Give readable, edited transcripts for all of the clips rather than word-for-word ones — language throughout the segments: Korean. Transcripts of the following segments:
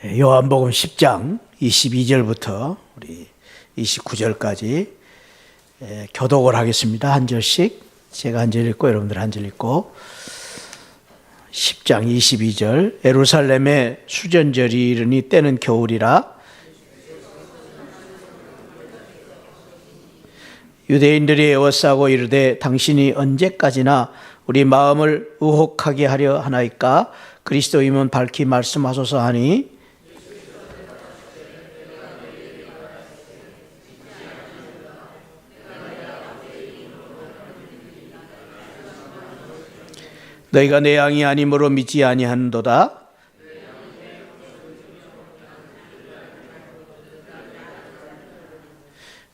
요한복음 10장 22절부터 우리 29절까지 교독을 하겠습니다. 한 절씩 제가 한 절 읽고 여러분들 한 절 읽고 10장 22절 예루살렘에 수전절이 이르니 때는 겨울이라 유대인들이 에워싸고 이르되 당신이 언제까지나 우리 마음을 의혹하게 하려 하나이까 그리스도이면 밝히 말씀하소서 하니 너희가 내 양이 아니므로 믿지 아니하는도다.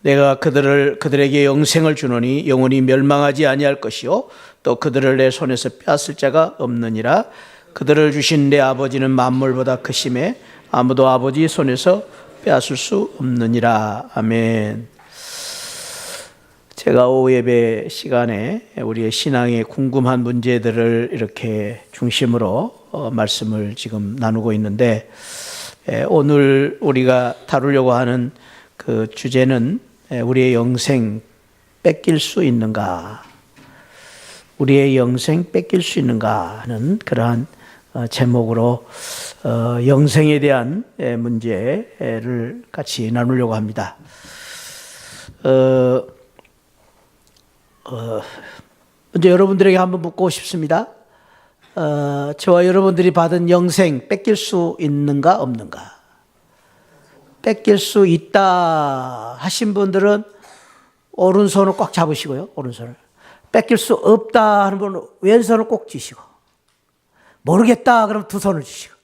내가 그들에게 영생을 주노니 영원히 멸망하지 아니할 것이요 또 그들을 내 손에서 빼앗을 자가 없느니라. 그들을 주신 내 아버지는 만물보다 크심에 아무도 아버지 손에서 빼앗을 수 없느니라. 아멘. 제가 오후 예배 시간에 우리의 신앙에 궁금한 문제들을 이렇게 중심으로 말씀을 지금 나누고 있는데 오늘 우리가 다루려고 하는 그 주제는 우리의 영생 뺏길 수 있는가? 우리의 영생 뺏길 수 있는가 하는 그러한 제목으로 영생에 대한 문제를 같이 나누려고 합니다. 먼저 여러분들에게 한번 묻고 싶습니다. 저와 여러분들이 받은 영생 뺏길 수 있는가 없는가? 뺏길 수 있다 하신 분들은 오른손을 꽉 잡으시고요. 오른손을. 뺏길 수 없다 하는 분은 왼손을 꼭 쥐시고 모르겠다 그럼 두 손을 쥐시고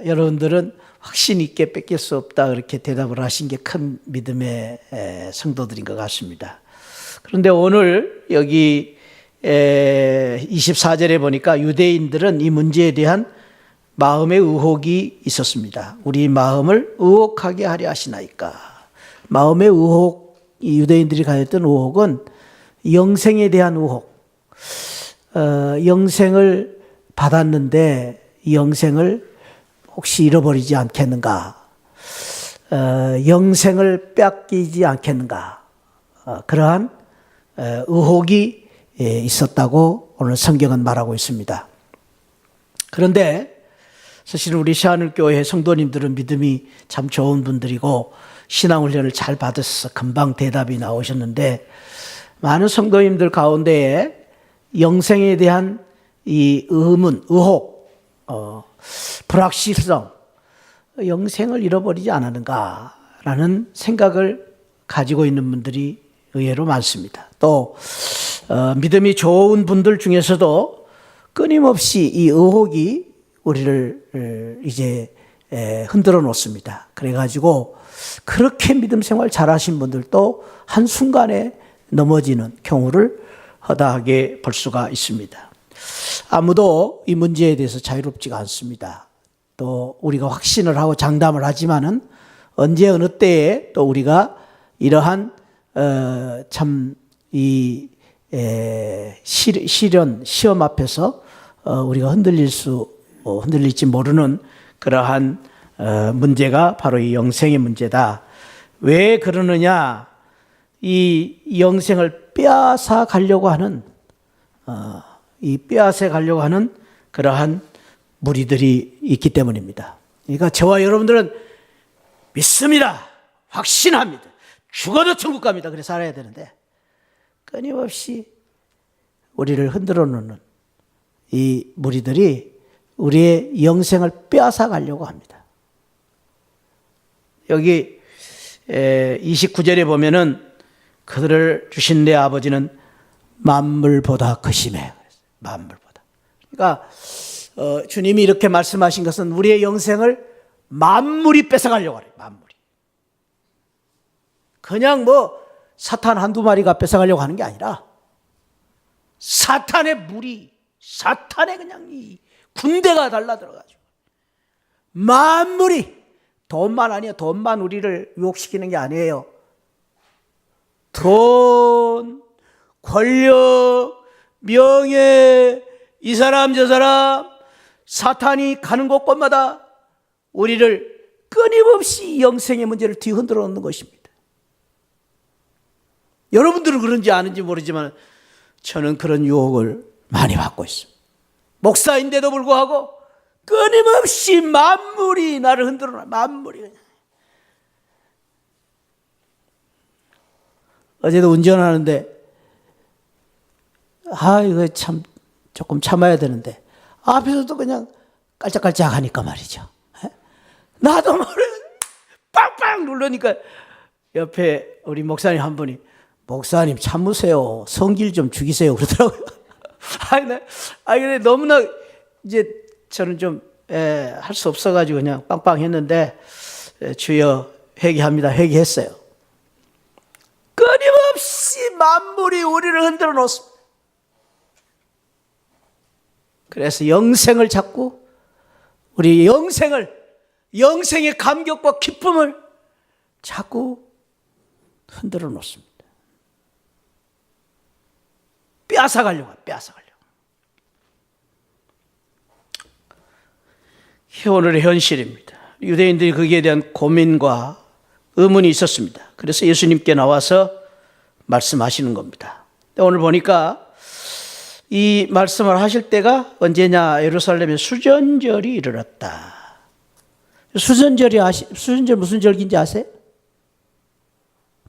여러분들은 확신 있게 뺏길 수 없다 그렇게 대답을 하신 게 큰 믿음의 성도들인 것 같습니다. 그런데 오늘 여기 24절에 보니까 유대인들은 이 문제에 대한 마음의 의혹이 있었습니다. 우리 마음을 의혹하게 하려 하시나이까. 마음의 의혹, 이 유대인들이 가졌던 의혹은 영생에 대한 의혹. 영생을 받았는데 이 영생을 혹시 잃어버리지 않겠는가? 영생을 뺏기지 않겠는가? 그러한 의혹이 있었다고 오늘 성경은 말하고 있습니다. 그런데 사실 우리 시안울교회 성도님들은 믿음이 참 좋은 분들이고 신앙훈련을 잘 받으셔서 금방 대답이 나오셨는데 많은 성도님들 가운데에 영생에 대한 이 의문, 의혹, 불확실성, 영생을 잃어버리지 않았는가라는 생각을 가지고 있는 분들이 의외로 많습니다. 또 믿음이 좋은 분들 중에서도 끊임없이 이 의혹이 우리를 이제 흔들어 놓습니다. 그래가지고 그렇게 믿음 생활 잘하신 분들도 한순간에 넘어지는 경우를 허다하게 볼 수가 있습니다. 아무도 이 문제에 대해서 자유롭지가 않습니다. 또 우리가 확신을 하고 장담을 하지만은 언제 어느 때에 또 우리가 이러한 참 이 시험 앞에서 우리가 흔들릴지 모르는 그러한 문제가 바로 이 영생의 문제다. 왜 그러느냐? 이 영생을 빼앗아 가려고 하는 그러한 무리들이 있기 때문입니다. 그러니까 저와 여러분들은 믿습니다. 확신합니다. 죽어도 천국 갑니다. 그래 살아야 되는데 끊임없이 우리를 흔들어 놓는 이 무리들이 우리의 영생을 빼앗아 가려고 합니다. 여기 29절에 보면은 그들을 주신 내 아버지는 만물보다 크심에. 만물보다. 그러니까 주님이 이렇게 말씀하신 것은 우리의 영생을 만물이 뺏어가려고 해요. 만물이. 그냥 사탄 한두 마리가 뺏어가려고 하는 게 아니라 사탄의 무리, 사탄의 그냥 이 군대가 달라들어가지고 만물이 돈만 아니에요. 돈만 우리를 유혹시키는 게 아니에요. 돈, 권력, 명예, 이 사람 저 사람 사탄이 가는 곳곳마다 우리를 끊임없이 영생의 문제를 뒤흔들어 놓는 것입니다. 여러분들은 그런지 아는지 모르지만 저는 그런 유혹을 많이 받고 있습니다. 목사인데도 불구하고 끊임없이 만물이 나를 흔들어 놔. 만물이. 어제도 운전하는데 이거 참 조금 참아야 되는데 앞에서도 그냥 깔짝깔짝 하니까 말이죠. 나도 모르게 빵빵 누르니까 옆에 우리 목사님 한 분이 목사님 참으세요. 성질 좀 죽이세요. 그러더라고요. 근데 너무나 이제 저는 좀 할 수 없어가지고 그냥 빵빵 했는데 주여 회개합니다. 회개했어요. 끊임없이 만물이 우리를 흔들어 놓습니다. 그래서 영생을 찾고 우리 영생의 감격과 기쁨을 자꾸 흔들어 놓습니다. 빼앗아가려고. 오늘의 현실입니다. 유대인들이 거기에 대한 고민과 의문이 있었습니다. 그래서 예수님께 나와서 말씀하시는 겁니다. 오늘 보니까 이 말씀을 하실 때가 언제냐? 예루살렘에 수전절이 이르렀다. 수전절 무슨 절기인지 아세요?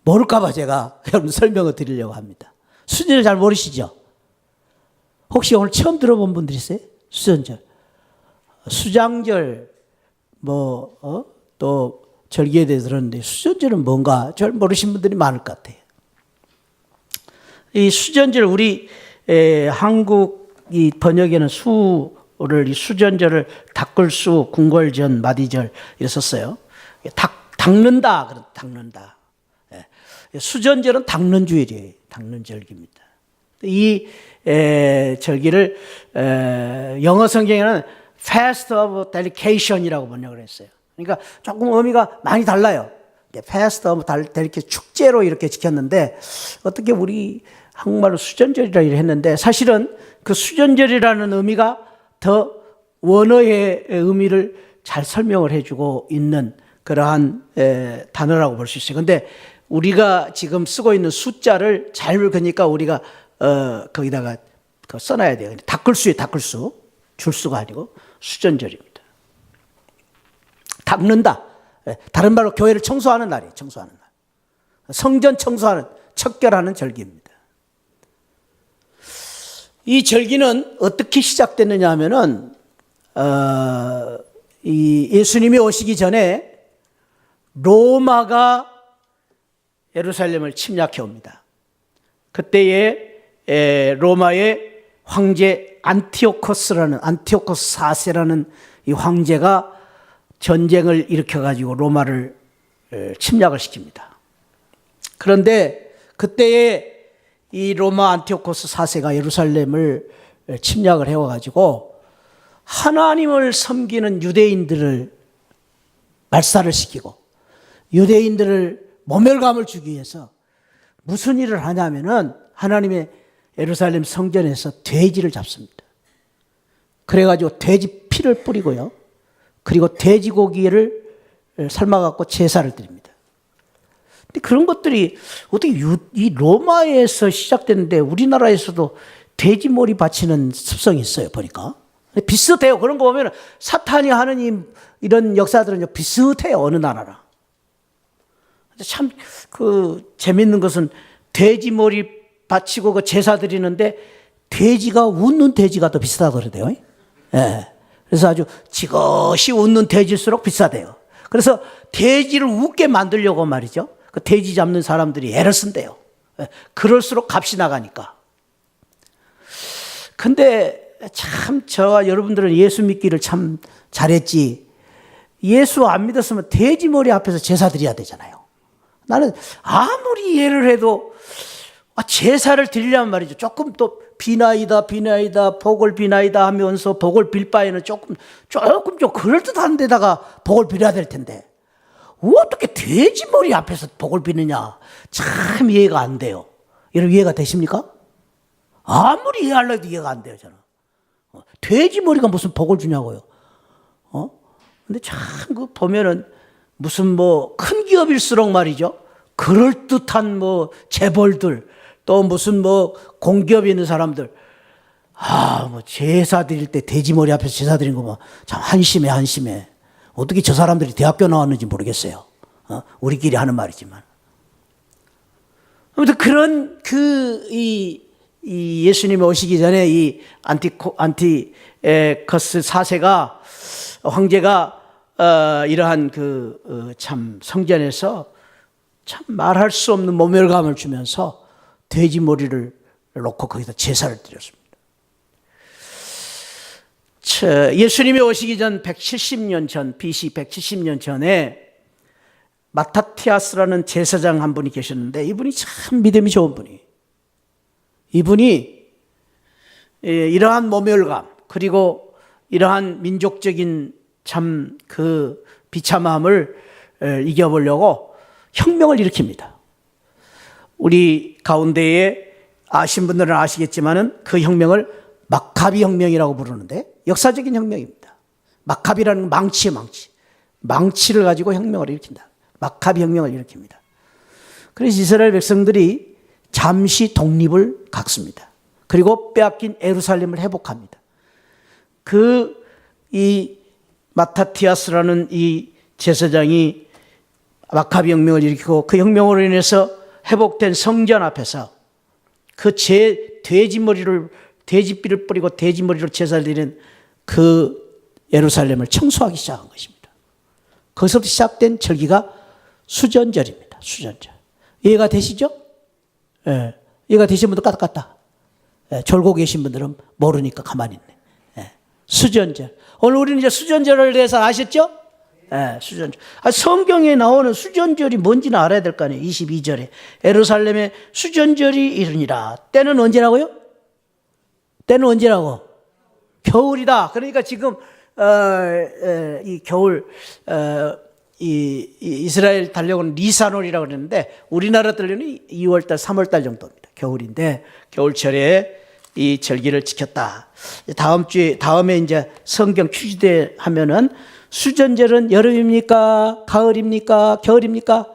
모를까봐 제가 여러분 설명을 드리려고 합니다. 수전절 잘 모르시죠? 혹시 오늘 처음 들어본 분들 있어요? 수전절. 수장절, 또 절기에 대해서 들었는데 수전절은 뭔가 잘 모르시는 분들이 많을 것 같아요. 이 수전절 우리 한국 이 번역에는 수를 이 수전절을 닦을수, 궁궐전, 마디절 이랬었어요. 닦는다. 수전절은 닦는 주일이에요. 닦는 절기입니다. 이 절기를 영어 성경에는 Fast of Dedication이라고 번역을 했어요. 그러니까 조금 의미가 많이 달라요. Fast of Dedication, 축제로 이렇게 지켰는데 어떻게 우리 한국말로 수전절이라 했는데 사실은 그 수전절이라는 의미가 더 원어의 의미를 잘 설명을 해주고 있는 그러한 단어라고 볼 수 있어요. 그런데 우리가 지금 쓰고 있는 숫자를 잘 그러니까 우리가 거기다가 써놔야 돼요. 닦을수에 닦을수, 줄수가 아니고 수전절입니다. 닦는다. 다른 말로 교회를 청소하는 날이에요. 청소하는 날. 성전 청소하는, 척결하는 절기입니다. 이 절기는 어떻게 시작됐느냐 하면은 이 예수님이 오시기 전에 로마가 예루살렘을 침략해 옵니다. 그때에 로마의 황제 안티오코스 4세라는 이 황제가 전쟁을 일으켜가지고 로마를 침략을 시킵니다. 그런데 그때에 이 로마 안티오코스 4세가 예루살렘을 침략을 해와가지고 하나님을 섬기는 유대인들을 말살을 시키고 유대인들을 모멸감을 주기 위해서 무슨 일을 하냐면은 하나님의 예루살렘 성전에서 돼지를 잡습니다. 그래가지고 돼지 피를 뿌리고요. 그리고 돼지고기를 삶아갖고 제사를 드립니다. 근데 그런 것들이 어떻게 이 로마에서 시작됐는데 우리나라에서도 돼지머리 바치는 습성이 있어요, 보니까. 비슷해요. 그런 거 보면 사탄이 하는 이런 역사들은 비슷해요, 어느 나라나. 참 재밌는 것은 돼지머리 바치고 그 제사 드리는데 돼지가 웃는 돼지가 더 비싸다 그러대요. 예. 그래서 아주 지것이 웃는 돼지일수록 비싸대요. 그래서 돼지를 웃게 만들려고 말이죠. 그 돼지 잡는 사람들이 애를 쓴대요. 예. 그럴수록 값이 나가니까. 근데 참 저와 여러분들은 예수 믿기를 참 잘했지. 예수 안 믿었으면 돼지 머리 앞에서 제사 드려야 되잖아요. 나는 아무리 이해를 해도 제사를 드리려면 말이죠. 조금 또 비나이다 복을 비나이다 하면서 복을 빌 바에는 조금 좀 그럴듯한 데다가 복을 빌어야 될 텐데 어떻게 돼지 머리 앞에서 복을 비느냐. 참 이해가 안 돼요. 여러분 이해가 되십니까? 아무리 이해하려도 이해가 안 돼요. 저는 돼지 머리가 무슨 복을 주냐고요. 근데 참 그 보면은 무슨 뭐 큰 기업일수록 말이죠. 그럴듯한 뭐 재벌들 또 무슨 뭐 공기업에 있는 사람들 뭐 제사 드릴 때 돼지 머리 앞에서 제사 드린 거 뭐 참 한심해. 어떻게 저 사람들이 대학교 나왔는지 모르겠어요. 우리끼리 하는 말이지만. 아무튼 그런 이 예수님이 오시기 전에 이 안티커스 4세가 황제가 이러한 참 성전에서 참 말할 수 없는 모멸감을 주면서 돼지 머리를 놓고 거기다 제사를 드렸습니다. 예수님이 오시기 전 170년 전, BC 170년 전에 마타티아스라는 제사장 한 분이 계셨는데 이분이 참 믿음이 좋은 분이. 이분이 이러한 모멸감 그리고 이러한 민족적인 참 비참함을 이겨보려고 혁명을 일으킵니다. 우리 가운데에 아신 분들은 아시겠지만은 그 혁명을 마카비 혁명이라고 부르는데 역사적인 혁명입니다. 마카비라는 건 망치예요, 망치. 망치를 가지고 혁명을 일으킨다. 마카비 혁명을 일으킵니다. 그래서 이스라엘 백성들이 잠시 독립을 갖습니다. 그리고 빼앗긴 예루살렘을 회복합니다. 이 마타티아스라는 이 제사장이 마카비 혁명을 일으키고 그 혁명으로 인해서 회복된 성전 앞에서 돼지피를 뿌리고 돼지머리로 제사를 드리는 그 예루살렘을 청소하기 시작한 것입니다. 거기서부터 시작된 절기가 수전절입니다. 수전절. 이해가 되시죠? 예. 이해가 되신 분들 까딱까딱. 예. 졸고 계신 분들은 모르니까 가만히 있네. 예. 수전절. 오늘 우리는 이제 수전절에 대해서 아셨죠? 예. 수전절. 성경에 나오는 수전절이 뭔지는 알아야 될 거 아니에요. 22절에. 예루살렘에 수전절이 이르니라. 때는 언제라고요? 때는 언제라고? 겨울이다. 그러니까 지금 이 겨울 이스라엘 달력은 니산월이라고 그러는데 우리나라 달력은 2월달, 3월달 정도입니다. 겨울인데 겨울철에 이 절기를 지켰다. 다음에 이제 성경 퀴즈대 하면은 수전절은 여름입니까? 가을입니까? 겨울입니까?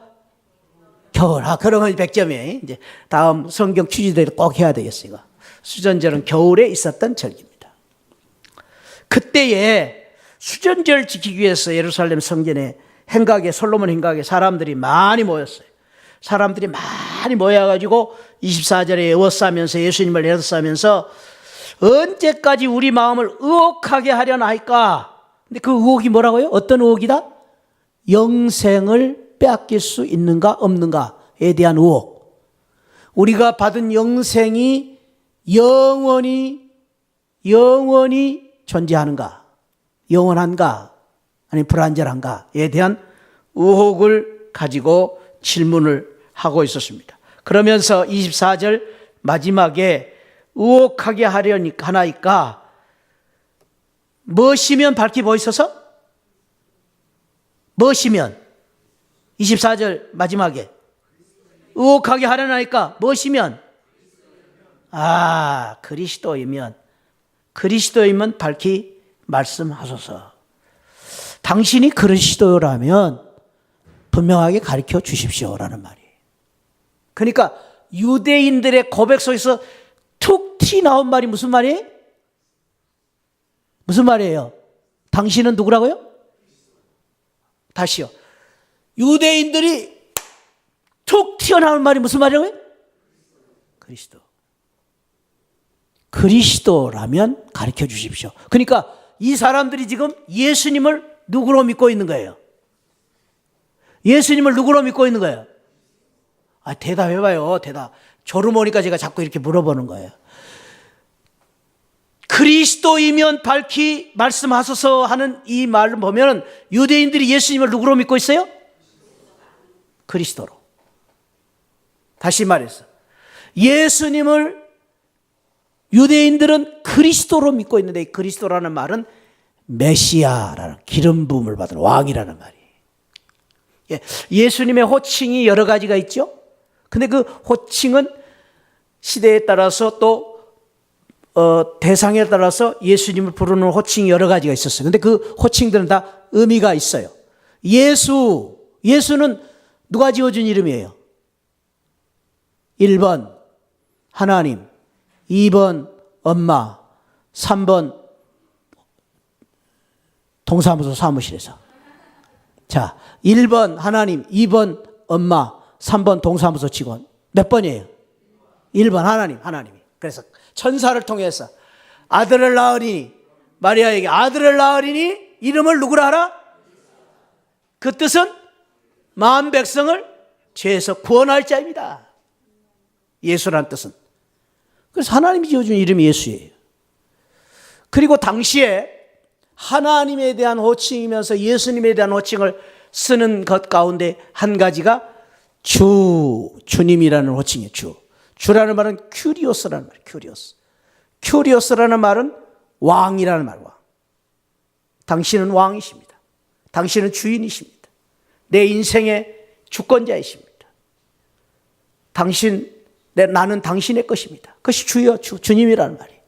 겨울. 그러면 100점이에요. 이제 다음 성경 퀴즈대를 꼭 해야 되겠어요. 이거. 수전절은 겨울에 있었던 절기입니다. 그때에 수전절 지키기 위해서 예루살렘 성전에 솔로몬 행각에 사람들이 많이 모였어요. 사람들이 많이 모여가지고 24절에 에워싸면서 예수님을 에워싸면서 언제까지 우리 마음을 의혹하게 하려나이까? 근데 그 의혹이 뭐라고요? 어떤 의혹이다? 영생을 빼앗길 수 있는가 없는가에 대한 의혹. 우리가 받은 영생이 영원히 존재하는가, 영원한가, 아니 불완전한가에 대한 의혹을 가지고 질문을 하고 있었습니다. 그러면서 24절 마지막에 의혹하게 하나이까 무엇이면 밝히 보이소서? 무엇이면 24절 마지막에 의혹하게 하려나이까 무엇이면 그리스도이면 밝히 말씀하소서. 당신이 그리스도라면 분명하게 가르쳐 주십시오라는 말이에요. 그러니까 유대인들의 고백 속에서 툭 튀 나온 말이 무슨 말이에요? 무슨 말이에요? 당신은 누구라고요? 다시요. 유대인들이 툭 튀어나온 말이 무슨 말이라고요? 그리스도. 그리스도라면 가르쳐 주십시오. 그러니까 이 사람들이 지금 예수님을 누구로 믿고 있는 거예요? 예수님을 누구로 믿고 있는 거예요? 대답해봐요. 졸음 오니까 제가 자꾸 이렇게 물어보는 거예요. 그리스도이면 밝히 말씀하소서 하는 이 말을 보면 유대인들이 예수님을 누구로 믿고 있어요? 그리스도로. 다시 말해서 예수님을 유대인들은 그리스도로 믿고 있는데 이 그리스도라는 말은 메시아라는 기름 부음을 받은 왕이라는 말이에요. 예수님의 호칭이 여러 가지가 있죠. 근데 그 호칭은 시대에 따라서 또 대상에 따라서 예수님을 부르는 호칭이 여러 가지가 있었어요. 근데 그 호칭들은 다 의미가 있어요. 예수는 누가 지어준 이름이에요? 1번 하나님, 2번 엄마, 3번 동사무소 사무실에서. 자, 1번 하나님, 2번 엄마, 3번 동사무소 직원. 몇 번이에요? 1번 하나님이. 그래서 천사를 통해서 아들을 낳으리니, 마리아에게 아들을 낳으리니 이름을 누구라 하라? 그 뜻은 마음 백성을 죄에서 구원할 자입니다. 예수란 뜻은. 그래서 하나님이 지어준 이름이 예수예요. 그리고 당시에 하나님에 대한 호칭이면서 예수님에 대한 호칭을 쓰는 것 가운데 한 가지가 주님이라는 호칭이에요. 주라는 말은 큐리오스라는 말이에요. 큐리오스라는 말은 왕이라는 말. 왕. 당신은 왕이십니다. 당신은 주인이십니다. 내 인생의 주권자이십니다. 나는 당신의 것입니다. 그것이 주님이라는 말이에요.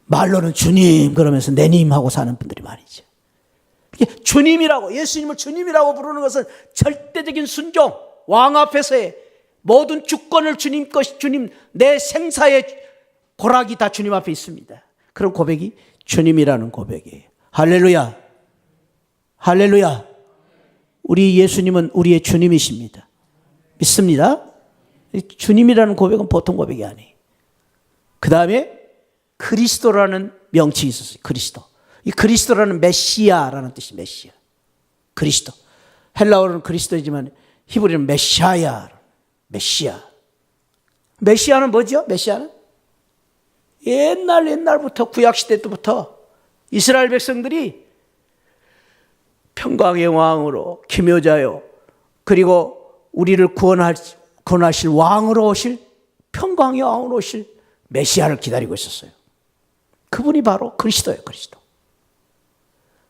말로는 주님 그러면서 내님 하고 사는 분들이 많이죠. 주님이라고, 예수님을 주님이라고 부르는 것은 절대적인 순종, 왕 앞에서의 모든 주권을 주님 내 생사의 고락이 다 주님 앞에 있습니다. 그런 고백이 주님이라는 고백이에요. 할렐루야. 할렐루야. 우리 예수님은 우리의 주님이십니다. 믿습니다. 주님이라는 고백은 보통 고백이 아니에요. 그 다음에 그리스도라는 명칭이 있었어요. 그리스도. 이 그리스도라는 메시아라는 뜻이 메시아. 그리스도. 헬라어로는 그리스도이지만 히브리는 메시아야. 메시아는 뭐죠? 메시아는 옛날부터 구약시대 때부터 이스라엘 백성들이 평강의 왕으로 기묘자요, 그리고 우리를 구원하실 왕으로 오실, 평강의 왕으로 오실 메시아를 기다리고 있었어요. 그분이 바로 그리스도예요. 그리스도.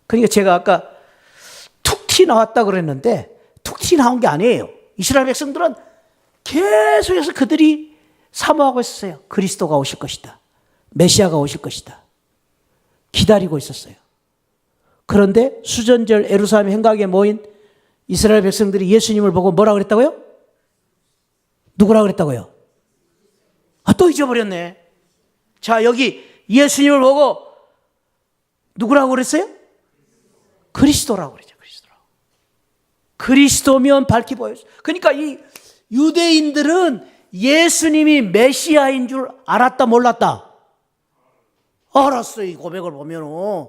그러니까 제가 아까 툭 튀 나왔다 그랬는데 툭 튀 나온 게 아니에요. 이스라엘 백성들은 계속해서 그들이 사모하고 있었어요. 그리스도가 오실 것이다. 메시아가 오실 것이다. 기다리고 있었어요. 그런데 수전절 예루살렘 행각에 모인 이스라엘 백성들이 예수님을 보고 뭐라 그랬다고요? 누구라 그랬다고요? 또 잊어버렸네. 자, 여기 예수님을 보고 누구라고 그랬어요? 그리스도라고 그랬죠. 그리스도면 밝히 보였어요. 그러니까 이 유대인들은 예수님이 메시아인 줄 알았다 몰랐다? 알았어요. 이 고백을 보면은.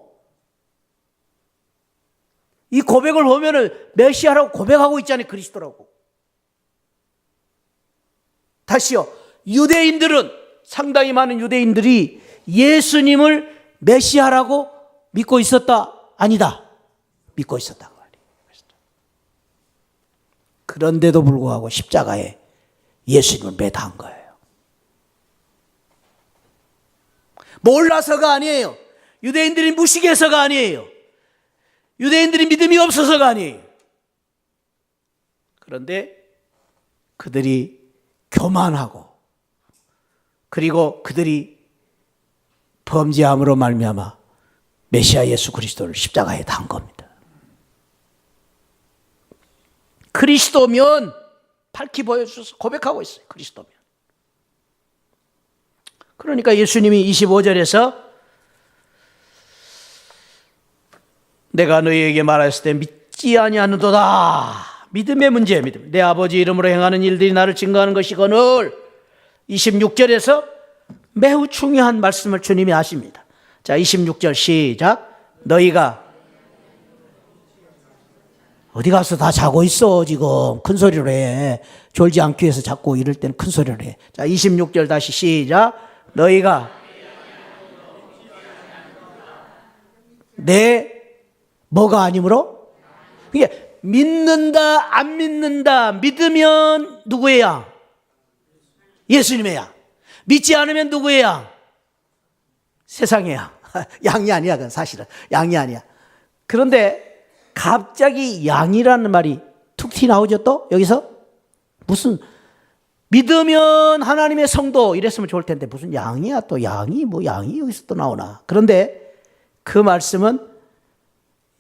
이 고백을 보면은 메시아라고 고백하고 있잖아요. 그리스도라고. 다시요. 유대인들은, 상당히 많은 유대인들이 예수님을 메시아라고 믿고 있었다? 아니다. 믿고 있었다고 말이에요. 그런데도 불구하고 십자가에 예수님을 매다한 거예요. 몰라서가 아니에요. 유대인들이 무식해서가 아니에요. 유대인들이 믿음이 없어서가 아니에요. 그런데 그들이 교만하고, 그리고 그들이 범죄함으로 말미암아 메시아 예수 그리스도를 십자가에 단 겁니다. 그리스도면 밝히 보여주셔서 고백하고 있어요. 그리스도면. 그러니까 예수님이 25절에서 내가 너희에게 말했을 때 믿지 아니하는도다. 믿음의 문제예요. 믿음. 내 아버지 이름으로 행하는 일들이 나를 증거하는 것이거늘. 26절에서 매우 중요한 말씀을 주님이 하십니다. 자, 26절 시작. 너희가 어디 가서 다 자고 있어. 지금 큰 소리로 해. 졸지 않기 위해서 자꾸 이럴 때는 큰 소리로 해. 자, 26절 다시 시작. 너희가 내 뭐가 아니므로? 이게 믿는다 안 믿는다. 믿으면 누구의 양? 예수님의 양. 믿지 않으면 누구의 양? 세상의 양. 양이 아니야. 그건 사실은 양이 아니야. 그런데 갑자기 양이라는 말이 툭 튀 나오죠. 또 여기서 무슨 믿으면 하나님의 성도 이랬으면 좋을 텐데 무슨 양이야 또 양이 여기서 또 나오나. 그런데 그 말씀은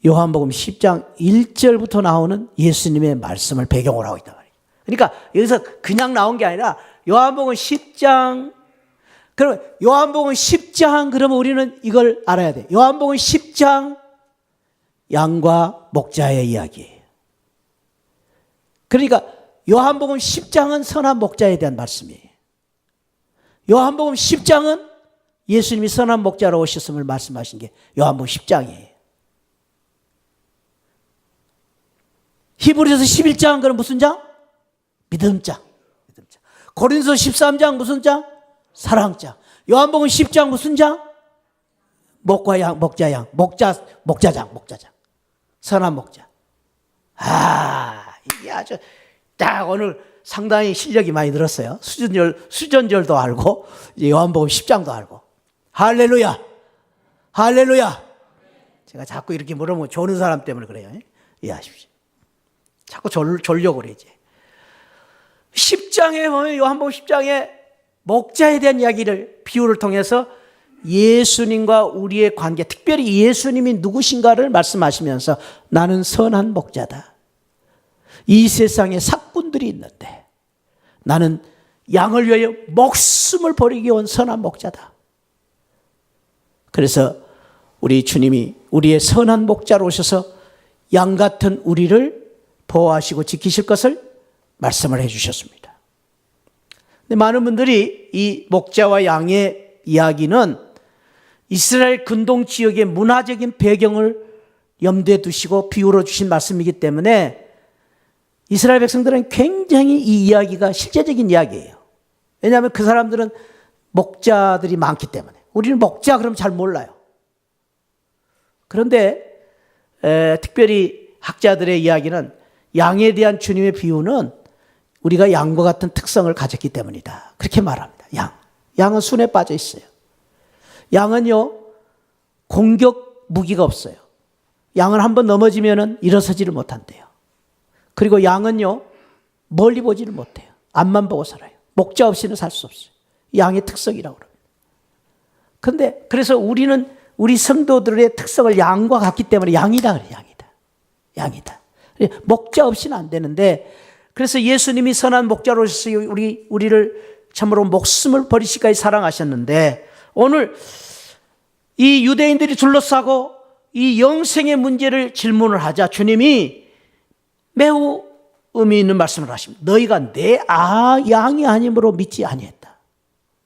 요한복음 10장 1절부터 나오는 예수님의 말씀을 배경으로 하고 있단 말이에요. 그러니까 여기서 그냥 나온 게 아니라 요한복음 10장, 그럼 요한복음 10장 그러면 우리는 이걸 알아야 돼. 요한복음 10장 양과 목자의 이야기예요. 그러니까 요한복음 10장은 선한 목자에 대한 말씀이에요. 요한복음 10장은 예수님이 선한 목자로 오셨음을 말씀하신 게 요한복음 10장이에요. 히브리서 11장 그럼 무슨 장? 믿음장. 고린도서 13장 무슨 장? 사랑장. 요한복음 10장 무슨 장? 목과 양, 목자장. 선한 목자. 이게 아주 딱 오늘 상당히 실력이 많이 늘었어요. 수전절도 알고 요한복음 10장도 알고. 할렐루야. 할렐루야. 제가 자꾸 이렇게 물으면 조는 사람 때문에 그래요. 이해하십시오. 자꾸 졸려고 그래 이제. 10장에 보면 요한복음 10장에 목자에 대한 이야기를 비유를 통해서 예수님과 우리의 관계, 특별히 예수님이 누구신가를 말씀하시면서 나는 선한 목자다. 이 세상에 삭군들이 있는데 나는 양을 위하여 목숨을 버리기 온 선한 목자다. 그래서 우리 주님이 우리의 선한 목자로 오셔서 양 같은 우리를 보호하시고 지키실 것을 말씀을 해주셨습니다. 근데 많은 분들이 이 목자와 양의 이야기는 이스라엘 근동 지역의 문화적인 배경을 염두에 두시고 비유로 주신 말씀이기 때문에 이스라엘 백성들은 굉장히 이 이야기가 실제적인 이야기예요. 왜냐하면 그 사람들은 목자들이 많기 때문에. 우리는 목자 그러면 잘 몰라요. 그런데 특별히 학자들의 이야기는 양에 대한 주님의 비유는 우리가 양과 같은 특성을 가졌기 때문이다. 그렇게 말합니다. 양은 순에 빠져 있어요. 양은요, 공격 무기가 없어요. 양은 한번 넘어지면 일어서지를 못한대요. 그리고 양은요, 멀리 보지를 못해요. 앞만 보고 살아요. 목자 없이는 살 수 없어요. 양의 특성이라고 그럽니다. 그런데 그래서 우리는 우리 성도들의 특성을 양과 같기 때문에 양이다 그래요. 양이다. 목자 없이는 안 되는데, 그래서 예수님이 선한 목자로 오셔서 우리를 참으로 목숨을 버리시기까지 사랑하셨는데, 오늘 이 유대인들이 둘러싸고 이 영생의 문제를 질문을 하자 주님이 매우 의미 있는 말씀을 하십니다. 너희가 내 양이 아님으로 믿지 아니했다.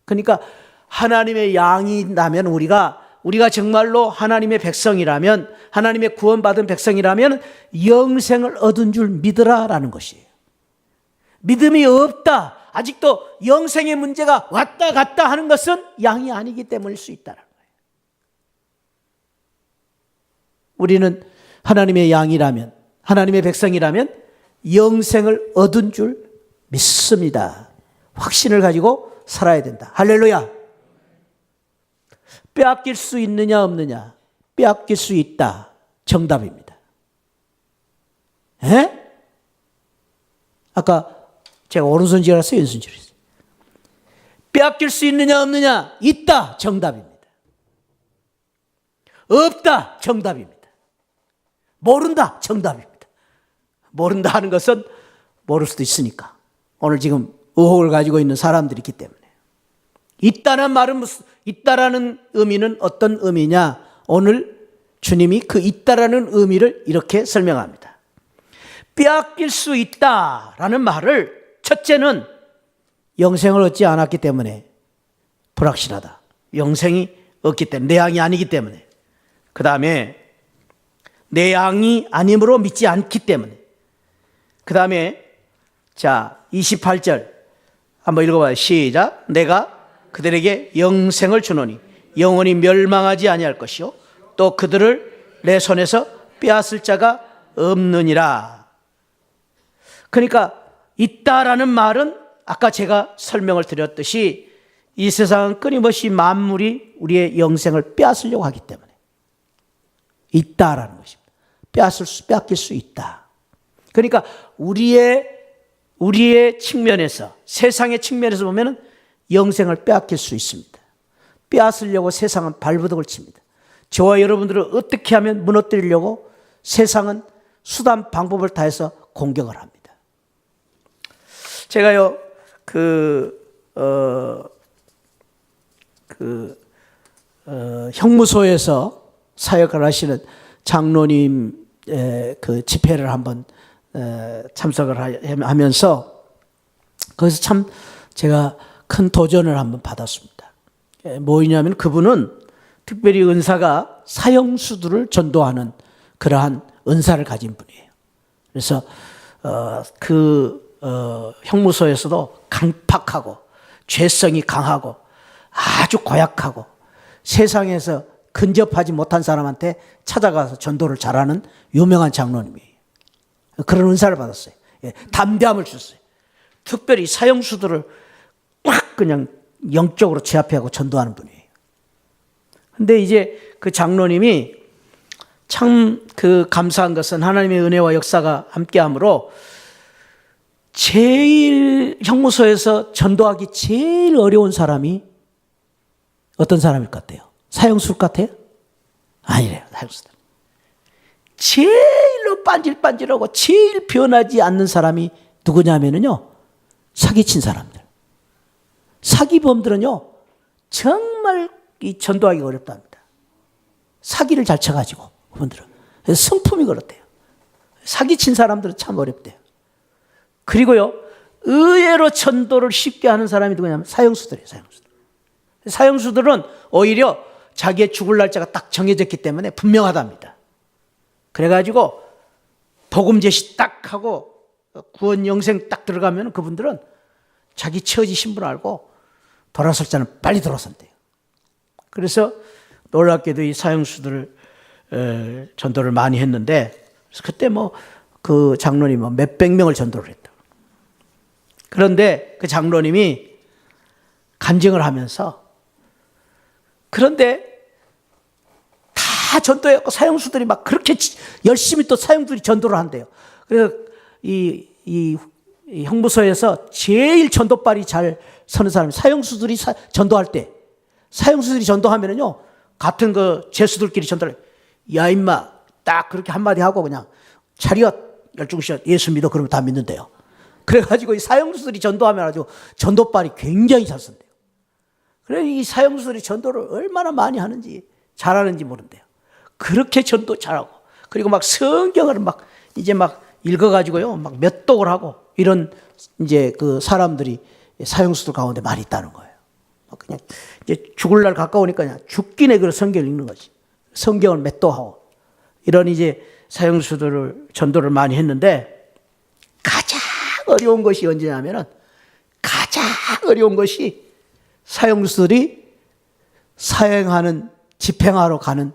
그러니까 하나님의 양이라면 우리가 정말로 하나님의 백성이라면, 하나님의 구원받은 백성이라면 영생을 얻은 줄 믿으라라는 것이에요. 믿음이 없다, 아직도 영생의 문제가 왔다 갔다 하는 것은 양이 아니기 때문일 수 있다는 거예요. 우리는 하나님의 양이라면, 하나님의 백성이라면 영생을 얻은 줄 믿습니다. 확신을 가지고 살아야 된다. 할렐루야. 빼앗길 수 있느냐 없느냐? 빼앗길 수 있다. 정답입니다. 아까 제가 오른손질을 했어요, 왼손질을 했어요. 빼앗길 수 있느냐 없느냐? 있다. 정답입니다. 없다. 정답입니다. 모른다. 정답입니다. 모른다 하는 것은 모를 수도 있으니까. 오늘 지금 의혹을 가지고 있는 사람들이 있기 때문에. 있다는 말은 있다라는 의미는 어떤 의미냐? 오늘 주님이 그 있다라는 의미를 이렇게 설명합니다. 빼앗길 수 있다라는 말을, 첫째는 영생을 얻지 않았기 때문에 불확실하다. 영생이 없기 때문에, 내 양이 아니기 때문에. 그 다음에 내 양이 아님으로 믿지 않기 때문에. 그 다음에 자 28절 한번 읽어봐요. 시작. 내가 그들에게 영생을 주노니 영원히 멸망하지 아니할 것이요 또 그들을 내 손에서 빼앗을 자가 없느니라. 그러니까 있다라는 말은 아까 제가 설명을 드렸듯이 이 세상은 끊임없이 만물이 우리의 영생을 빼앗으려고 하기 때문에 있다라는 것입니다. 빼앗길 수 있다. 그러니까 우리의 우리의 측면에서, 세상의 측면에서 보면 영생을 빼앗길 수 있습니다. 빼앗으려고 세상은 발버둥을 칩니다. 저와 여러분들을 어떻게 하면 무너뜨리려고 세상은 수단 방법을 다해서 공격을 합니다. 제가요 형무소에서 사역을 하시는 장로님 그 집회를 한번 참석을 하면서 거기서 참 제가 큰 도전을 한번 받았습니다. 뭐냐면 그분은 특별히 은사가 사형수들을 전도하는 그러한 은사를 가진 분이에요. 그래서 형무소에서도 강팍하고 죄성이 강하고 아주 고약하고 세상에서 근접하지 못한 사람한테 찾아가서 전도를 잘하는 유명한 장로님이에요. 그런 은사를 받았어요. 담대함을 줬어요. 특별히 사형수들을 꽉 그냥 영적으로 제압하고 전도하는 분이에요. 근데 이제 그 장로님이 참 그 감사한 것은 하나님의 은혜와 역사가 함께하므로 제일 형무소에서 전도하기 제일 어려운 사람이 어떤 사람일 것 같아요? 사형수 같아요? 아니래요. 사형수들. 제일로 반질반질하고 제일 변하지 않는 사람이 누구냐면요, 사기친 사람들. 사기범들은요 정말 이 전도하기가 어렵답니다. 사기를 잘 쳐가지고 그분들은. 그래서 성품이 그렇대요. 사기친 사람들은 참 어렵대요. 그리고요 의외로 전도를 쉽게 하는 사람이 누구냐면 사형수들이에요. 사형수들은 오히려 자기의 죽을 날짜가 딱 정해졌기 때문에 분명하답니다. 그래가지고 복음 제시 딱 하고 구원 영생 딱 들어가면 그분들은 자기 처지 신분 알고 돌아설 자는 빨리 돌아선대요. 그래서 놀랍게도 이 사형수들을 전도를 많이 했는데, 그때 그 장로님이 몇백 명을 전도를 했다. 그런데 그 장로님이 간증을 하면서, 그런데 다 전도했고 사형수들이 막 그렇게 열심히 또 사형들이 전도를 한대요. 그래서 이 형무소에서 제일 전도발이 잘 서는 사람이 사형수들이 전도할 때, 사형수들이 전도하면은요 같은 그 죄수들끼리 전도를, 야 임마 딱 그렇게 한마디 하고 그냥 차렷 열중시켜 예수 믿어 그러면 다 믿는데요. 그래가지고 이 사형수들이 전도하면 아주 전도발이 굉장히 잘 선대요. 그래 이 사형수들이 전도를 얼마나 많이 하는지 잘하는지 모른대요. 그렇게 전도 잘하고, 그리고 막 성경을 막 이제 막 읽어가지고요 막 몇 독을 하고 이런 이제 그 사람들이 사형수들 가운데 많이 있다는 거예요. 그냥 이제 죽을 날 가까우니까 그냥 죽기네 그 성경을 읽는 거지. 성경을 맷도하고 이런 이제 사형수들을 전도를 많이 했는데, 가장 어려운 것이 언제냐면은, 가장 어려운 것이 사형수들이 사형하는 집행하러 가는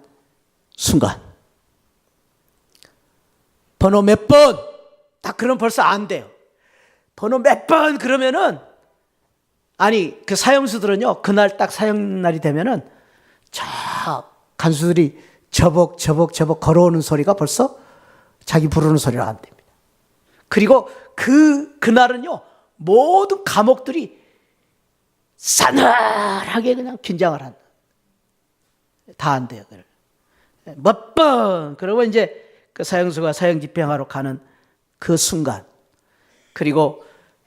순간, 번호 몇 번 딱 그러면 벌써 안 돼요. 번호 몇 번 그러면은, 아니 그 사형수들은요 그날 딱 사형 날이 되면은 저 간수들이 저벅 걸어오는 소리가 벌써 자기 부르는 소리가 안 됩니다. 그리고 그날은요 모든 감옥들이 싸늘하게 그냥 긴장을 한다. 다 안 돼요. 몇 번 그러고 이제 그 사형수가 사형 집행하러 가는 그 순간, 그리고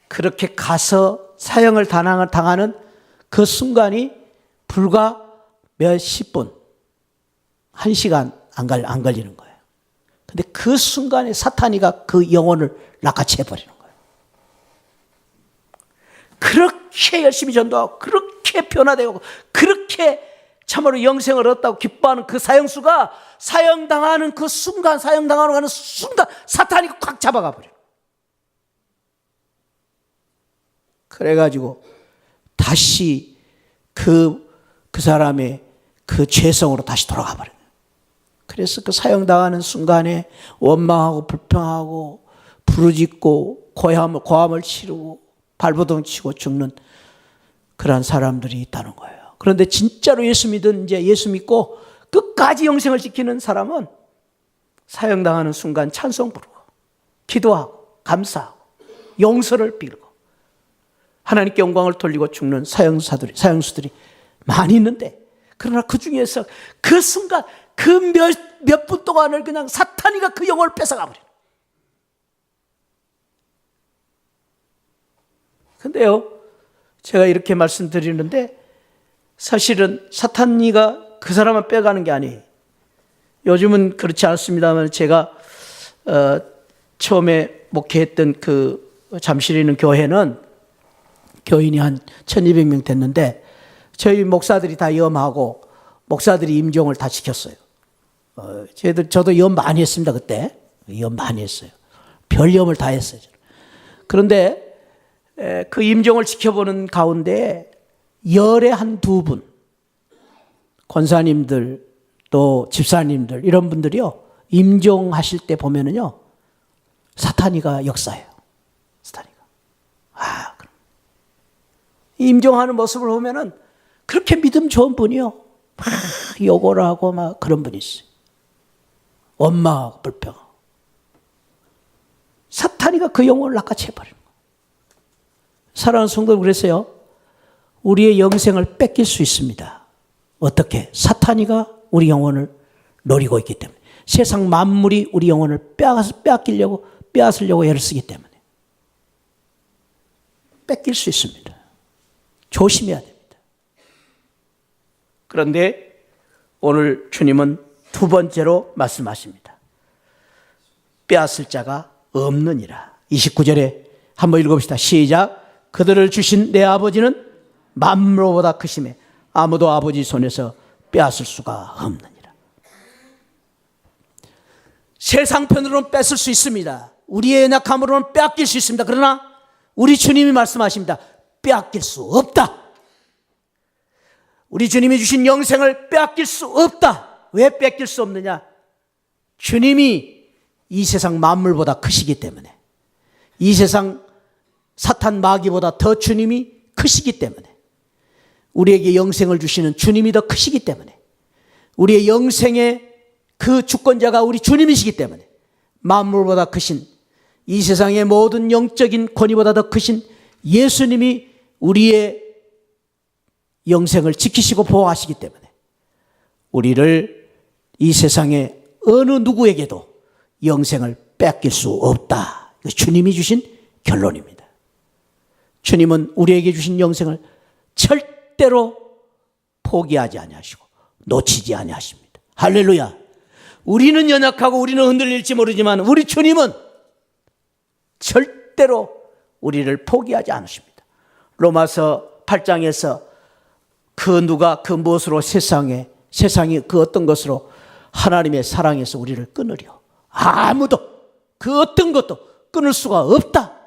그렇게 가서 사형을 당하는 그 순간이 불과 몇십 분, 1시간 안 걸리는 거예요. 근데 그 순간에 사탄이가 그 영혼을 낚아채버리는 거예요. 그렇게 열심히 전도하고 그렇게 변화되고 그렇게 참으로 영생을 얻었다고 기뻐하는 그 사형수가 사형당하는 그 순간, 사형당하러 가는 순간 사탄이 꽉 잡아가 버려요. 그래가지고 다시 그 사람의 그 죄성으로 다시 돌아가 버려요. 그래서 그 사형당하는 순간에 원망하고 불평하고 부르짖고 고함을 치르고 발버둥 치고 죽는 그런 사람들이 있다는 거예요. 그런데 진짜로 예수 믿은, 이제 예수 믿고 끝까지 영생을 지키는 사람은 사형당하는 순간 찬송 부르고 기도하고 감사하고 용서를 빌고 하나님께 영광을 돌리고 죽는 사형수들이 많이 있는데, 그러나 그 중에서 그 순간 그 몇 분 동안을 그냥 사탄이가 그 영혼을 뺏어가 버려요. 근데요, 제가 이렇게 말씀드리는데 사실은 사탄이가 그 사람을 빼가는 게 아니에요. 요즘은 그렇지 않습니다만, 제가 처음에 목회했던 그 잠실에 있는 교회는 교인이 한 1200명 됐는데, 저희 목사들이 다 염하고 목사들이 임종을 다 지켰어요. 저도 염 많이 했습니다. 그때 염 많이 했어요. 별 염을 다 했어요. 그런데 그 임종을 지켜보는 가운데 열에 한 두 분, 권사님들 또 집사님들 이런 분들이요, 임종하실 때 보면은요 사탄이가 역사해요. 사탄이가. 그럼 임종하는 모습을 보면은 그렇게 믿음 좋은 분이요, 막 요거를 하고 막 그런 분이 있어요. 원망하고 불평하고. 사탄이가 그 영혼을 낚아채버리는 거예요. 사랑하는 성도, 그랬어요. 우리의 영생을 뺏길 수 있습니다. 어떻게? 사탄이가 우리 영혼을 노리고 있기 때문에. 세상 만물이 우리 영혼을 빼앗으려고 애를 쓰기 때문에 뺏길 수 있습니다. 조심해야 됩니다. 그런데 오늘 주님은 두 번째로 말씀하십니다. 빼앗을 자가 없느니라. 29절에 한번 읽어봅시다. 시작. 그들을 주신 내 아버지는 만물보다 크심에 아무도 아버지 손에서 빼앗을 수가 없느니라. 세상 편으로는 뺏을 수 있습니다. 우리의 연약함으로는 빼앗길 수 있습니다. 그러나 우리 주님이 말씀하십니다. 빼앗길 수 없다. 우리 주님이 주신 영생을 빼앗길 수 없다. 왜 뺏길 수 없느냐? 주님이 이 세상 만물보다 크시기 때문에, 이 세상 사탄 마귀보다 더 주님이 크시기 때문에, 우리에게 영생을 주시는 주님이 더 크시기 때문에, 우리의 영생의 그 주권자가 우리 주님이시기 때문에, 만물보다 크신, 이 세상의 모든 영적인 권위보다 더 크신 예수님이 우리의 영생을 지키시고 보호하시기 때문에 우리를 이 세상의 어느 누구에게도 영생을 뺏길 수 없다. 주님이 주신 결론입니다. 주님은 우리에게 주신 영생을 절대로 포기하지 아니하시고 놓치지 아니하십니다. 할렐루야. 우리는 연약하고 우리는 흔들릴지 모르지만 우리 주님은 절대로 우리를 포기하지 않으십니다. 로마서 8장에서 그 누가 그 무엇으로 세상이 그 어떤 것으로 하나님의 사랑에서 우리를 끊으려. 아무도 그 어떤 것도 끊을 수가 없다.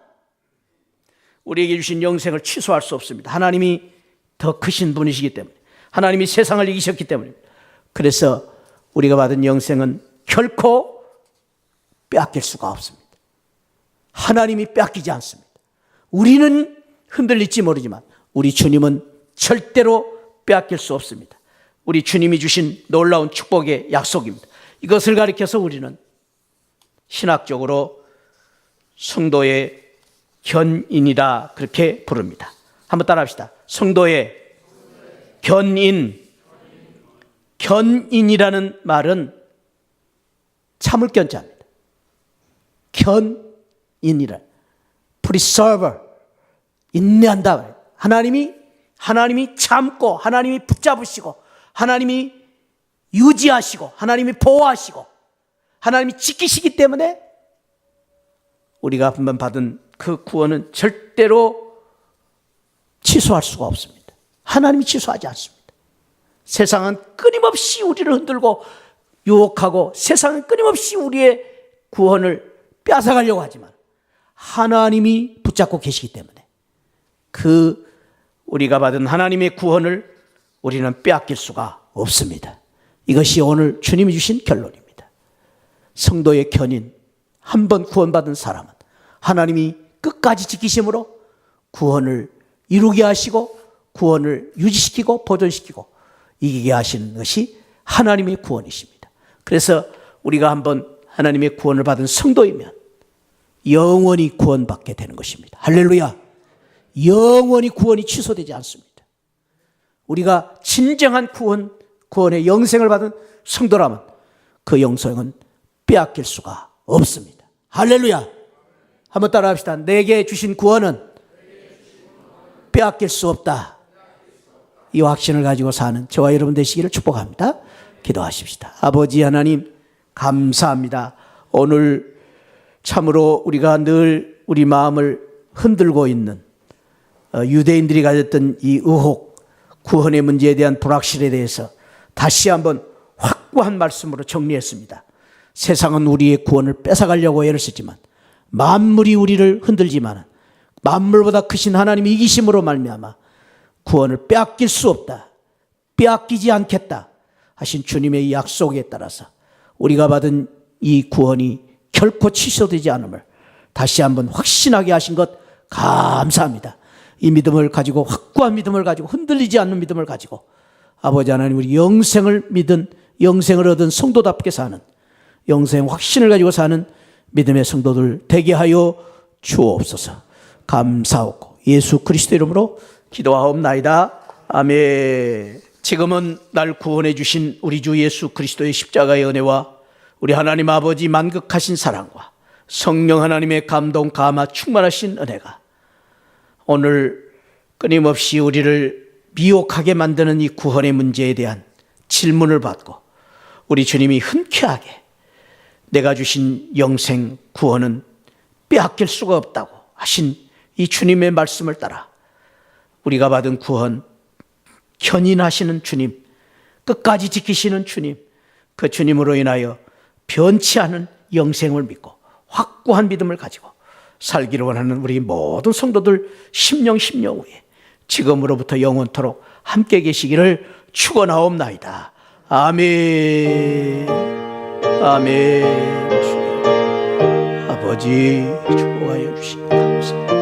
우리에게 주신 영생을 취소할 수 없습니다. 하나님이 더 크신 분이시기 때문에, 하나님이 세상을 이기셨기 때문입니다. 그래서 우리가 받은 영생은 결코 빼앗길 수가 없습니다. 하나님이 빼앗기지 않습니다. 우리는 흔들릴지 모르지만 우리 주님은 절대로 빼앗길 수 없습니다. 우리 주님이 주신 놀라운 축복의 약속입니다. 이것을 가리켜서 우리는 신학적으로 성도의 견인이다, 그렇게 부릅니다. 한번 따라합시다. 성도의 견인. 견인이라는 말은 참을 견자입니다. 견인이라, preserver, 인내한다. 하나님이 참고, 하나님이 붙잡으시고, 하나님이 유지하시고, 하나님이 보호하시고, 하나님이 지키시기 때문에 우리가 한번 받은 그 구원은 절대로 취소할 수가 없습니다. 하나님이 취소하지 않습니다. 세상은 끊임없이 우리를 흔들고 유혹하고, 세상은 끊임없이 우리의 구원을 뺏어가려고 하지만 하나님이 붙잡고 계시기 때문에 그 우리가 받은 하나님의 구원을 우리는 빼앗길 수가 없습니다. 이것이 오늘 주님이 주신 결론입니다. 성도의 견인, 한 번 구원받은 사람은 하나님이 끝까지 지키심으로 구원을 이루게 하시고, 구원을 유지시키고 보존시키고 이기게 하시는 것이 하나님의 구원이십니다. 그래서 우리가 한번 하나님의 구원을 받은 성도이면 영원히 구원받게 되는 것입니다. 할렐루야. 영원히 구원이 취소되지 않습니다. 우리가 진정한 구원의 영생을 받은 성도라면 그 영생은 빼앗길 수가 없습니다. 할렐루야. 한번 따라 합시다. 내게 주신 구원은 빼앗길 수 없다. 이 확신을 가지고 사는 저와 여러분 되시기를 축복합니다. 기도하십시다. 아버지 하나님 감사합니다. 오늘 참으로 우리가 늘 우리 마음을 흔들고 있는 유대인들이 가졌던 이 의혹, 구원의 문제에 대한 불확실에 대해서 다시 한번 확고한 말씀으로 정리했습니다. 세상은 우리의 구원을 뺏어가려고 애를 쓰지만 만물이 우리를 흔들지만 만물보다 크신 하나님의 이기심으로 말미암아 구원을 빼앗길 수 없다, 빼앗기지 않겠다 하신 주님의 약속에 따라서 우리가 받은 이 구원이 결코 취소되지 않음을 다시 한번 확신하게 하신 것 감사합니다. 이 믿음을 가지고, 확고한 믿음을 가지고, 흔들리지 않는 믿음을 가지고 아버지 하나님, 우리 영생을 믿은, 영생을 얻은 성도답게 사는, 영생 확신을 가지고 사는 믿음의 성도들 되게 하여 주옵소서. 감사하고 예수 그리스도 이름으로 기도하옵나이다. 아멘. 지금은 날 구원해 주신 우리 주 예수 그리스도의 십자가의 은혜와 우리 하나님 아버지 만극하신 사랑과 성령 하나님의 감동 감화 충만하신 은혜가 오늘 끊임없이 우리를 미혹하게 만드는 이 구원의 문제에 대한 질문을 받고 우리 주님이 흔쾌하게 내가 주신 영생 구원은 빼앗길 수가 없다고 하신 이 주님의 말씀을 따라 우리가 받은 구원, 견인하시는 주님, 끝까지 지키시는 주님, 그 주님으로 인하여 변치 않은 영생을 믿고 확고한 믿음을 가지고 살기를 원하는 우리 모든 성도들 심령 후에 지금으로부터 영원토록 함께 계시기를 축원하옵나이다. 아멘. 아멘. 아버지 축복하여 주시니 감사합니다.